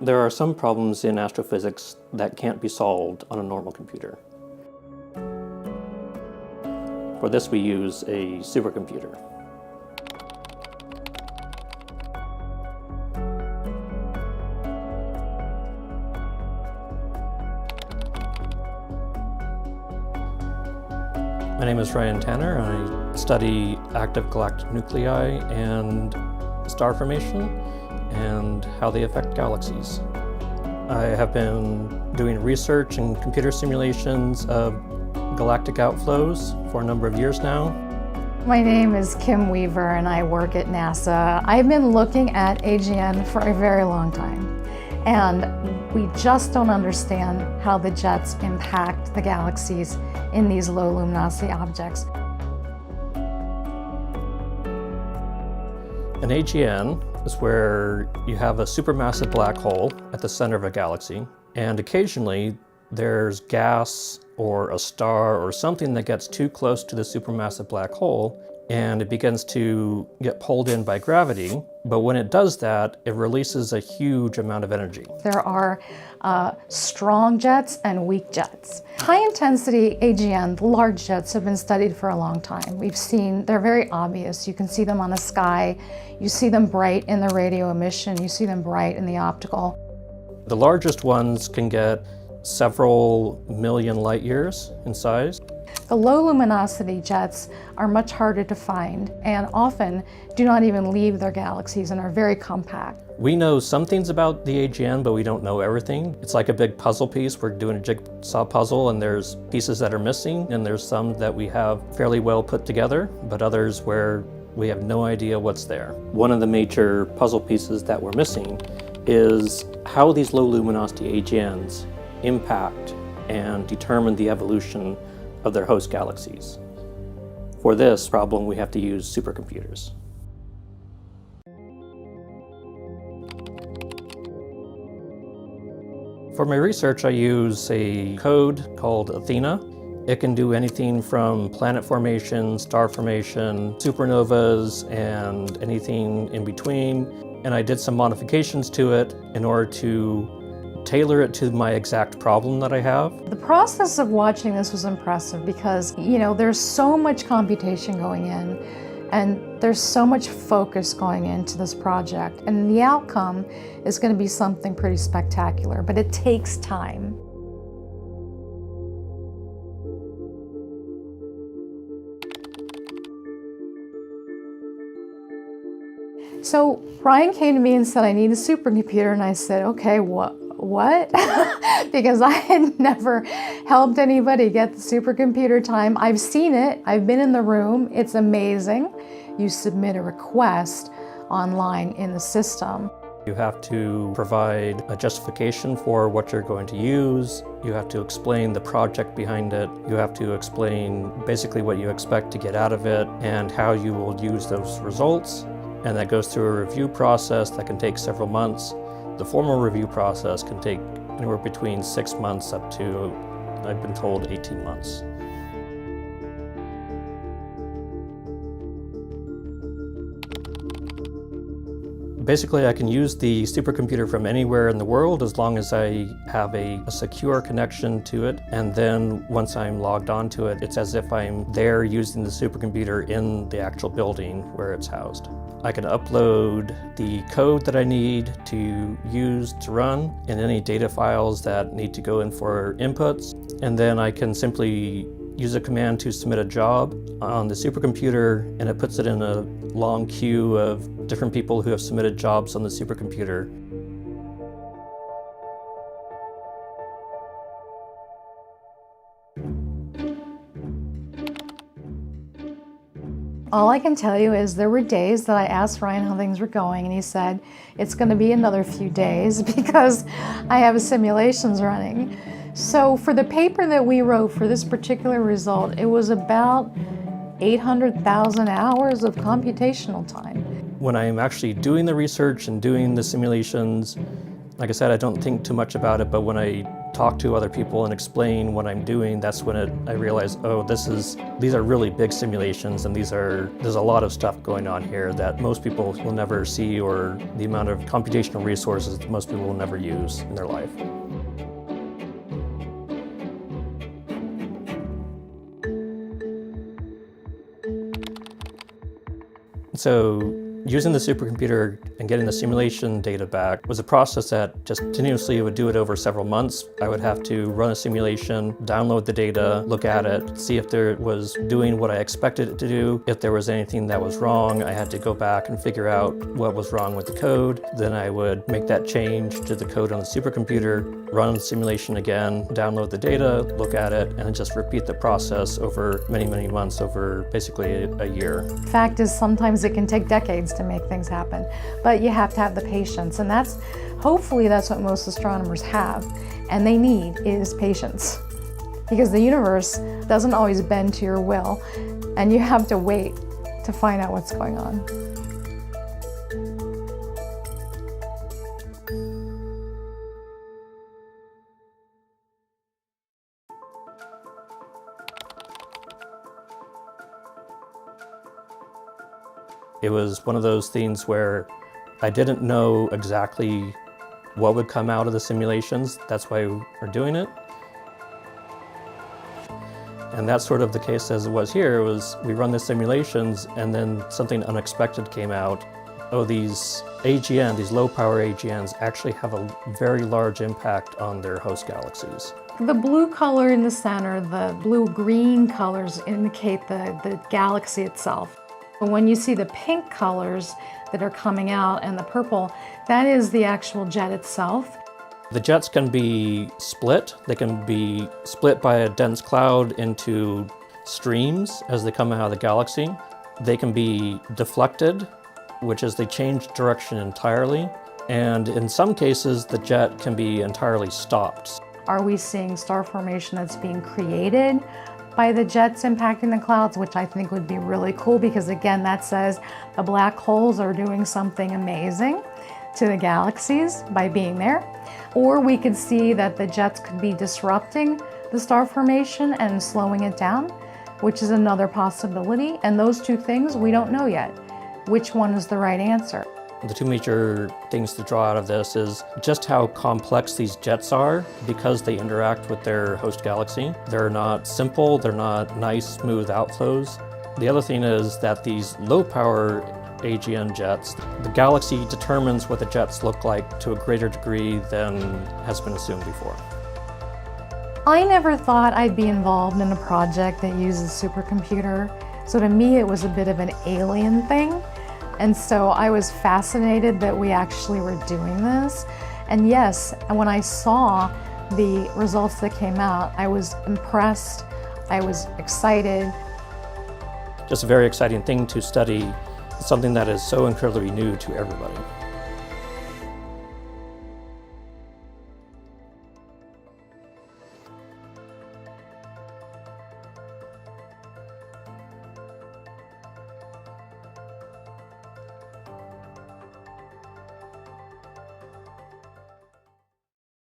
There are some problems in astrophysics that can't be solved on a normal computer. For this, we use a supercomputer. My name is Ryan Tanner. I study active galactic nuclei and star formation and how they affect galaxies. I have been doing research and computer simulations of galactic outflows for a number of years now. My name is Kim Weaver and I work at NASA. I've been looking at AGN for a very long time, and we just don't understand how the jets impact the galaxies in these low luminosity objects. An AGN is where you have a supermassive black hole at the center of a galaxy, and occasionally there's gas or a star or something that gets too close to the supermassive black hole, and it begins to get pulled in by gravity. But when it does that, it releases a huge amount of energy. There are strong jets and weak jets. High intensity AGN, the large jets, have been studied for a long time. We've seen, they're very obvious. You can see them on the sky. You see them bright in the radio emission. You see them bright in the optical. The largest ones can get several million light years in size. The low luminosity jets are much harder to find and often do not even leave their galaxies and are very compact. We know some things about the AGN, but we don't know everything. It's like a big puzzle piece. We're doing a jigsaw puzzle and there's pieces that are missing, and there's some that we have fairly well put together, but others where we have no idea what's there. One of the major puzzle pieces that we're missing is how these low luminosity AGNs impact and determine the evolution of their host galaxies. For this problem, we have to use supercomputers. For my research, I use a code called Athena. It can do anything from planet formation, star formation, supernovas, and anything in between. And I did some modifications to it in order to tailor it to my exact problem that I have. The process of watching this was impressive because, there's so much computation going in and there's so much focus going into this project, and the outcome is going to be something pretty spectacular, but it takes time. So Ryan came to me and said, I need a supercomputer, and I said, okay, what? Because I had never helped anybody get the supercomputer time. I've seen it, I've been in the room, it's amazing. You submit a request online in the system. You have to provide a justification for what you're going to use. You have to explain the project behind it. You have to explain basically what you expect to get out of it and how you will use those results. And that goes through a review process that can take several months. The formal review process can take anywhere between 6 months up to, I've been told, 18 months. Basically, I can use the supercomputer from anywhere in the world as long as I have a secure connection to it. And then once I'm logged onto it, it's as if I'm there using the supercomputer in the actual building where it's housed. I can upload the code that I need to use to run and any data files that need to go in for inputs. And then I can simply use a command to submit a job on the supercomputer, and it puts it in a long queue of different people who have submitted jobs on the supercomputer. All I can tell you is there were days that I asked Ryan how things were going, and he said, it's going to be another few days because I have simulations running. So for the paper that we wrote for this particular result, it was about 800,000 hours of computational time. When I'm actually doing the research and doing the simulations, like I said, I don't think too much about it, but when I talk to other people and explain what I'm doing, that's when I realized, oh, these are really big simulations, and there's a lot of stuff going on here that most people will never see, or the amount of computational resources that most people will never use in their life. So using the supercomputer and getting the simulation data back was a process that just continuously would do it over several months. I would have to run a simulation, download the data, look at it, see if it was doing what I expected it to do. If there was anything that was wrong, I had to go back and figure out what was wrong with the code. Then I would make that change to the code on the supercomputer, run the simulation again, download the data, look at it, and just repeat the process over many, many months, over basically a year. Fact is, sometimes it can take decades to make things happen, but you have to have the patience, and hopefully that's what most astronomers have, and they need is patience, because the universe doesn't always bend to your will, and you have to wait to find out what's going on. It was one of those things where I didn't know exactly what would come out of the simulations. That's why we're doing it. And that's sort of the case as it was here. We run the simulations, and then something unexpected came out. Oh, these AGN, these low power AGNs, actually have a very large impact on their host galaxies. The blue color in the center, the blue-green colors indicate the galaxy itself. When you see the pink colors that are coming out and the purple, that is the actual jet itself. The jets can be split. They can be split by a dense cloud into streams as they come out of the galaxy. They can be deflected, which is they change direction entirely. And in some cases, the jet can be entirely stopped. Are we seeing star formation that's being created by the jets impacting the clouds, which I think would be really cool, because again, that says the black holes are doing something amazing to the galaxies by being there. Or we could see that the jets could be disrupting the star formation and slowing it down, which is another possibility. And those two things, we don't know yet. Which one is the right answer? The two major things to draw out of this is just how complex these jets are because they interact with their host galaxy. They're not simple, they're not nice, smooth outflows. The other thing is that these low power AGN jets, the galaxy determines what the jets look like to a greater degree than has been assumed before. I never thought I'd be involved in a project that uses supercomputer. So to me, it was a bit of an alien thing. And so I was fascinated that we actually were doing this. And yes, and when I saw the results that came out, I was impressed, I was excited. Just a very exciting thing to study, something that is so incredibly new to everybody.